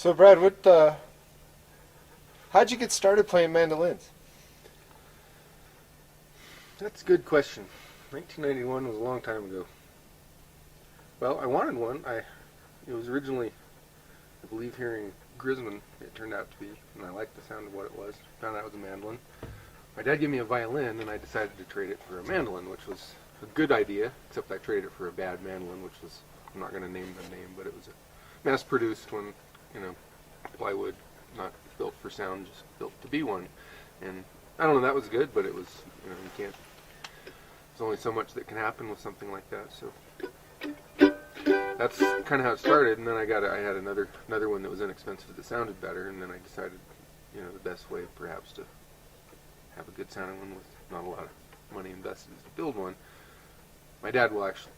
So Brad, how'd you get started playing mandolins? That's a good question. 1991 was a long time ago. Well, I wanted one. It was originally, I believe, hearing Grisman, it turned out to be, and I liked the sound of what it was. Found out it was a mandolin. My dad gave me a violin, and I decided to trade it for a mandolin, which was a good idea, except I traded it for a bad mandolin, which was, I'm not going to name the name, but it was a mass-produced one, plywood, not built for sound, just built to be one. And I don't know, that was good, but it was, you can't, there's only so much that can happen with something like that, so that's kind of how it started. And then I had another one that was inexpensive that sounded better, and then I decided, the best way perhaps to have a good sounding one with not a lot of money invested is to build one. My dad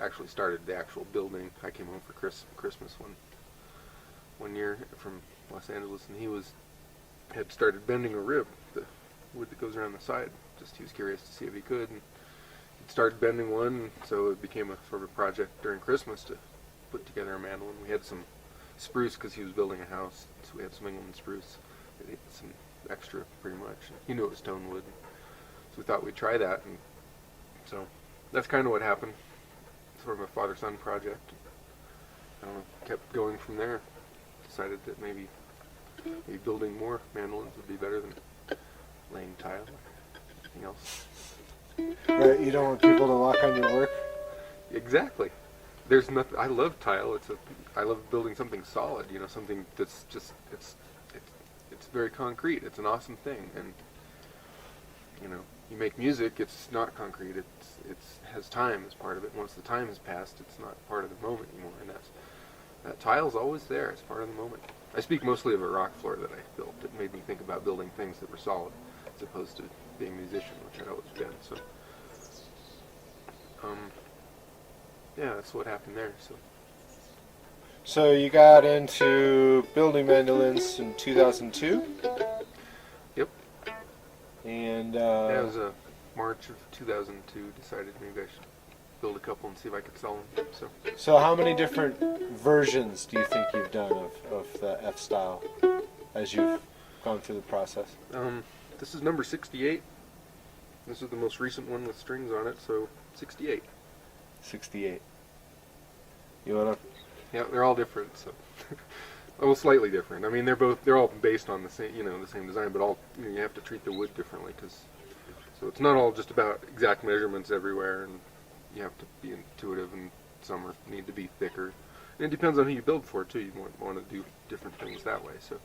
actually started the actual building. I came home for Christmas one year from Los Angeles, and he had started bending a rib, the wood that goes around the side. Just he was curious to see if he could, and he started bending one, so it became a sort of project during Christmas to put together a mandolin. We had some spruce because he was building a house, so we had some England spruce. Some extra, pretty much. He knew it was stone wood, so we thought we'd try that, and so that's kind of what happened. Sort of a father-son project. I don't know, kept going from there. Decided that maybe building more mandolins would be better than laying tile or anything else. Right, you don't want people to walk on your work? Exactly. There's nothing. I love tile. I love building something solid. Something that's just it's very concrete. It's an awesome thing, and you make music. It's not concrete. It has time as part of it. Once the time has passed, it's not part of the moment anymore, and that tile's always there. It's part of the moment. I speak mostly of a rock floor that I built. It made me think about building things that were solid, as opposed to being a musician, which I'd always been. So, yeah, that's what happened there. So you got into building mandolins in 2002? Yep. And that was March of 2002. Decided maybe I should build a couple and see if I could sell them. So how many different versions do you think you've done of the F style as you've gone through the process? This is number 68. This is the most recent one with strings on it, so 68. 68. You wanna? Yeah, they're all different, so well, slightly different. I mean, they're all based on the same, the same design, but all you have to treat the wood differently, so it's not all just about exact measurements everywhere, and you have to be intuitive, and some need to be thicker. And it depends on who you build for too. You want to do different things that way. So,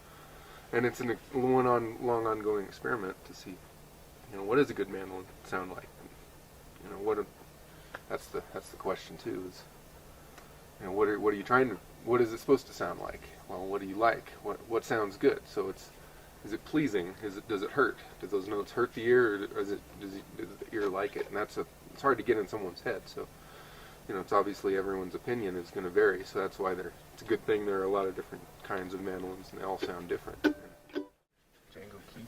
and it's a long ongoing experiment to see, what does a good mandolin sound like? And, that's the question too. Is what are you trying to? What is it supposed to sound like? Well, what do you like? What sounds good? So is it pleasing? Does it hurt? Do those notes hurt the ear, or does the ear like it? And it's hard to get in someone's head. So it's obviously everyone's opinion is going to vary, so that's why it's a good thing there are a lot of different kinds of mandolins, and they all sound different. Django key.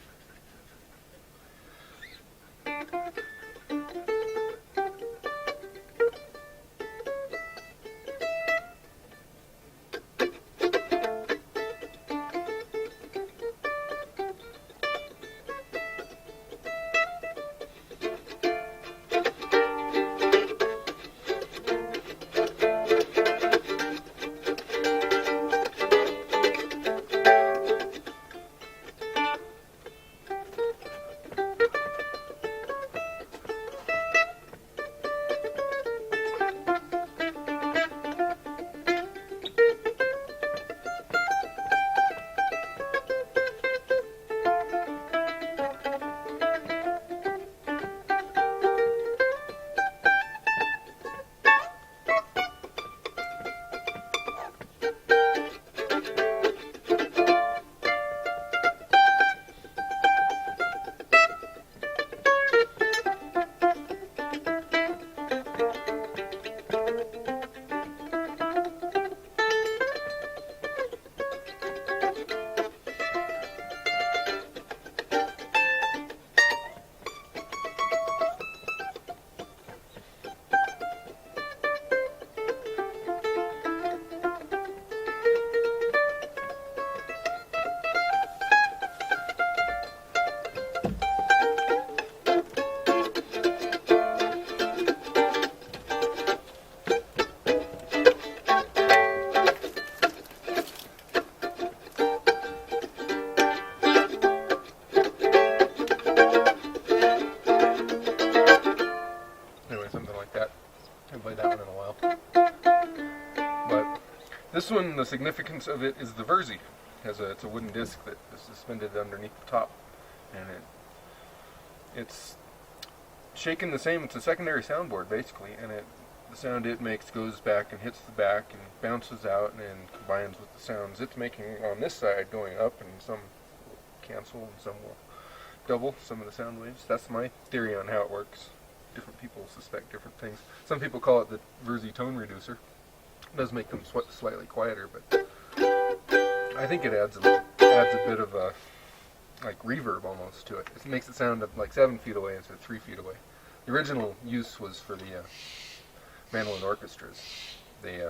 This one, the significance of it is the Verzi. It's a wooden disc that is suspended underneath the top, and it's shaken the same. It's a secondary soundboard basically, and the sound it makes goes back and hits the back and bounces out and combines with the sounds it's making on this side going up, and some will cancel and some will double some of the sound waves. That's my theory on how it works. Different people suspect different things. Some people call it the Verzi tone reducer. It does make them slightly quieter, but I think it adds a bit of a like reverb almost to it. It makes it sound like 7 feet away instead of 3 feet away. The original use was for the mandolin orchestras. They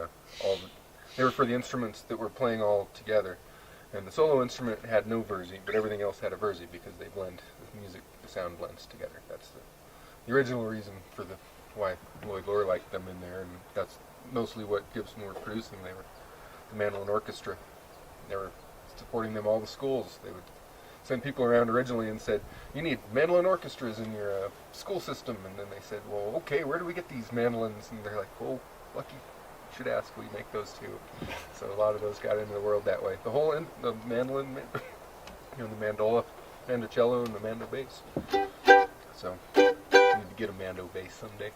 were for the instruments that were playing all together, and the solo instrument had no Verzi, but everything else had a Verzi because they blend the music. The sound blends together. That's the original reason for why Lloyd Lohr liked them in there, and that's mostly what Gibson were producing. They were the mandolin orchestra. They were supporting them all the schools. They would send people around originally and said, "You need mandolin orchestras in your school system." And then they said, "Well, okay, where do we get these mandolins?" And they're like, "Oh, lucky, you should ask. We make those too." So a lot of those got into the world that way. The mandolin, the mandola, mandocello, and the mando bass. So you need to get a mando bass someday.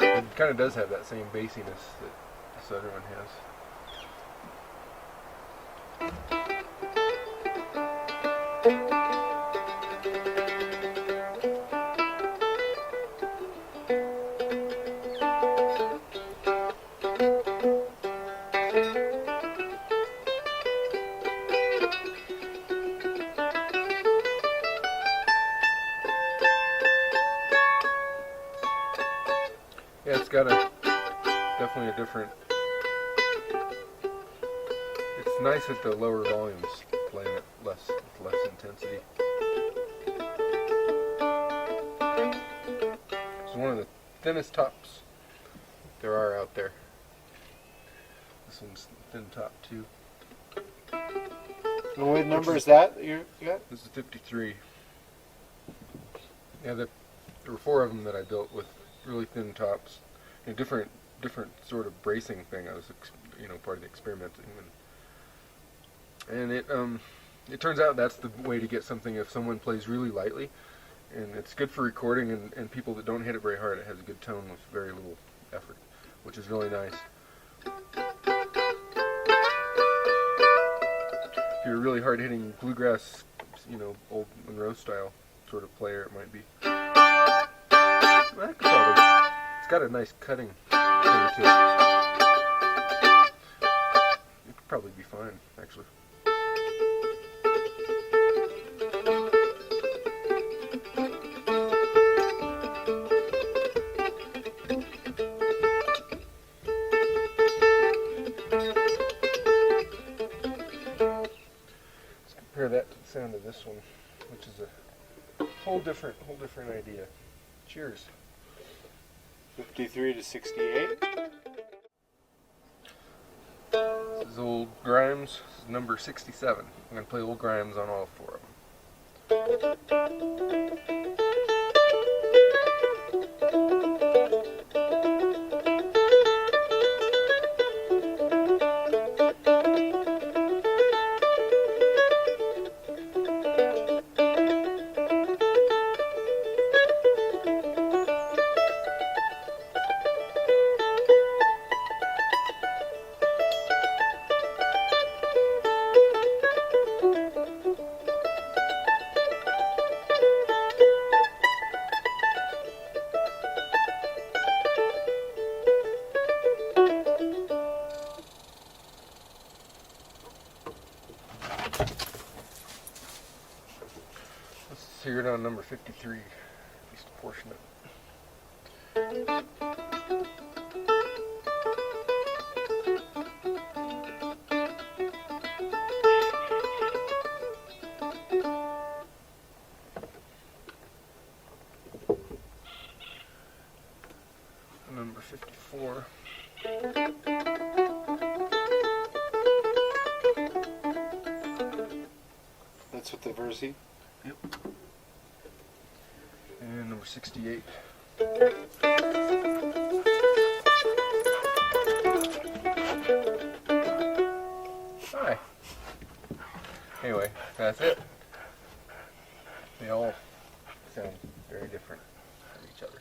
It kind of does have that same bassiness that this other one has. Yeah, it's got definitely a different. It's nice at the lower volumes, playing it with less intensity. It's one of the thinnest tops there are out there. This one's thin top too. And what number is that you got? This is 53. Yeah, there were 4 of them that I built with really thin tops. A different sort of bracing thing. I was, part of the experimenting, and it turns out that's the way to get something. If someone plays really lightly, And it's good for recording, and people that don't hit it very hard, it has a good tone with very little effort, which is really nice. If you're a really hard-hitting bluegrass, old Monroe style sort of player, it might be. Well, it's got a nice cutting thing to it. It could probably be fine, actually. Compare that to the sound of this one, which is a whole different idea. Cheers. 53 to 68. This is old Grimes. This is number 67. I'm going to play old Grimes on all four of them. Let's hear it on number 53, at least a portion of it. Number 54. That's with the Versi. Yep. And number 68. Hi. Anyway, that's it. They all sound very different from each other.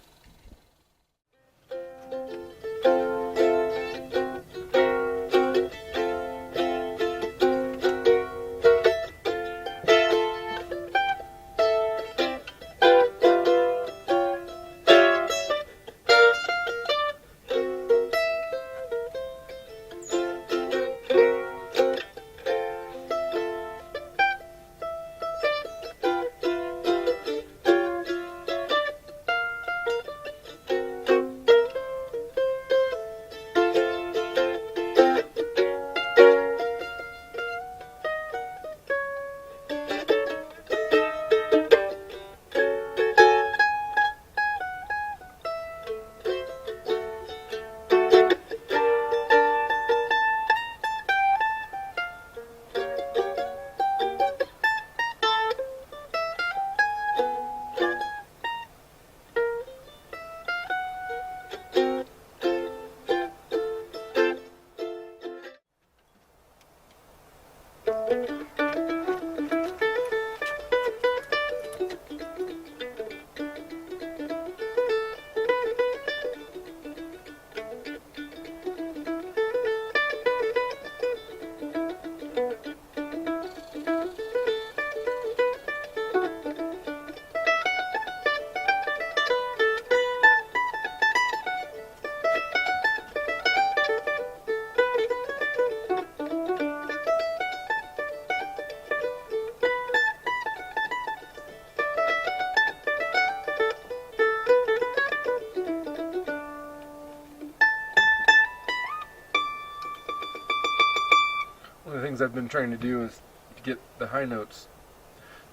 One of the things I've been trying to do is to get the high notes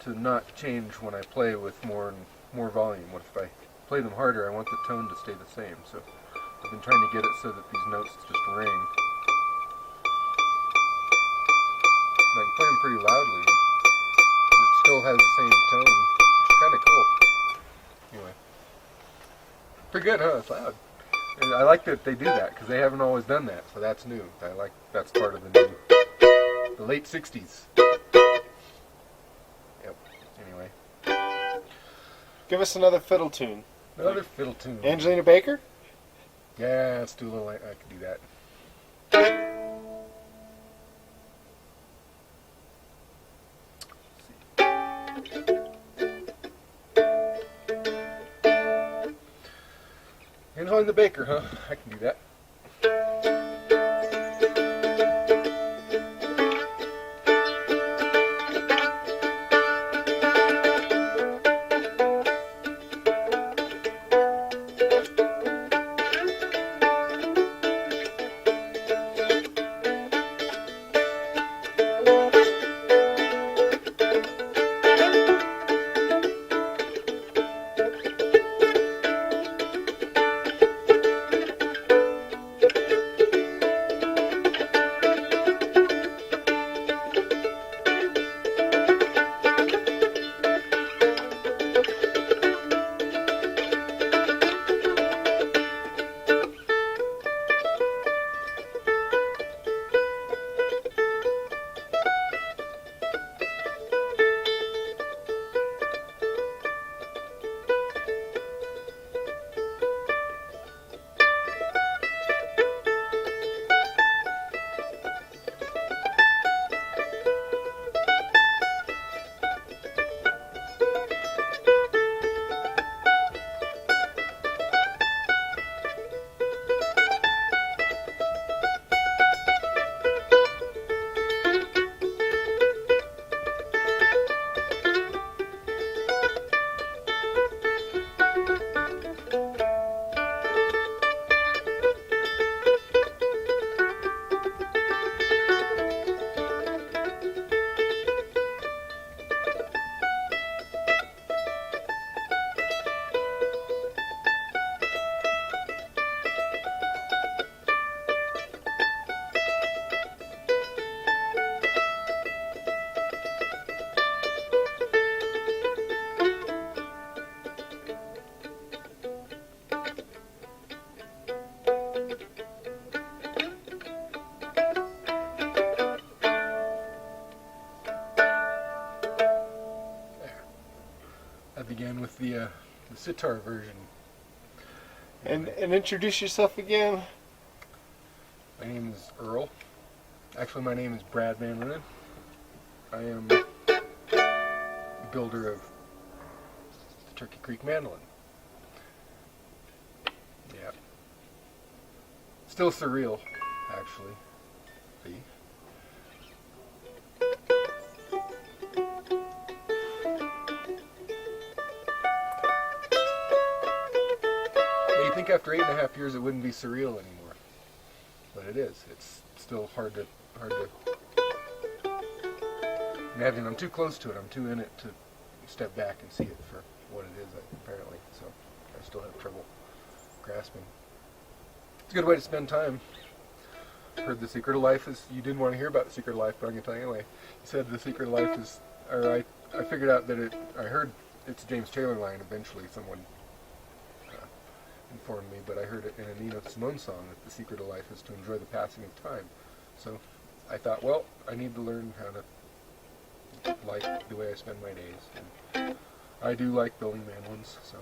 to not change when I play with more volume. What if I play them harder? I want the tone to stay the same. So I've been trying to get it so that these notes just ring. And I can play them pretty loudly, and it still has the same tone, which is kind of cool. Anyway, pretty good, huh? It's loud. And I like that they do that because they haven't always done that, so that's new. I like that's part of the new. The late 60s. Yep. Anyway. Give us another fiddle tune. Another fiddle tune. Angelina Baker? Yeah, let's do a little. I could do that. Angelina Baker, huh? I can do that. I began with the sitar version. And introduce yourself again. My name is Earl. Actually, my name is Brad Van Loenen. I am the builder of the Turkey Creek Mandolin. Yeah. Still surreal, actually. See? You think after 8.5 years it wouldn't be surreal anymore, but it is. It's still hard to. Imagine I'm too close to it. I'm too in it to step back and see it for what it is. Apparently, so I still have trouble grasping. It's a good way to spend time. Heard the secret of life is. You didn't want to hear about the secret of life, but I'm gonna tell you anyway. You said the secret of life is. Or I figured out that it. I heard it's a James Taylor line. Eventually, someone informed me, but I heard it in a Nina Simone song that the secret of life is to enjoy the passing of time. So I thought, well, I need to learn how to like the way I spend my days. And I do like building mandolins, so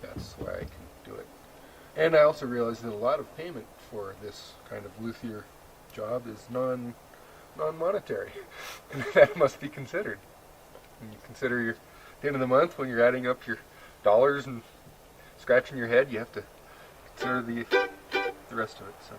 that's why I can do it. And I also realized that a lot of payment for this kind of luthier job is non-monetary. And that must be considered. And you consider at the end of the month when you're adding up your dollars and scratching your head, you have to consider the rest of it. So.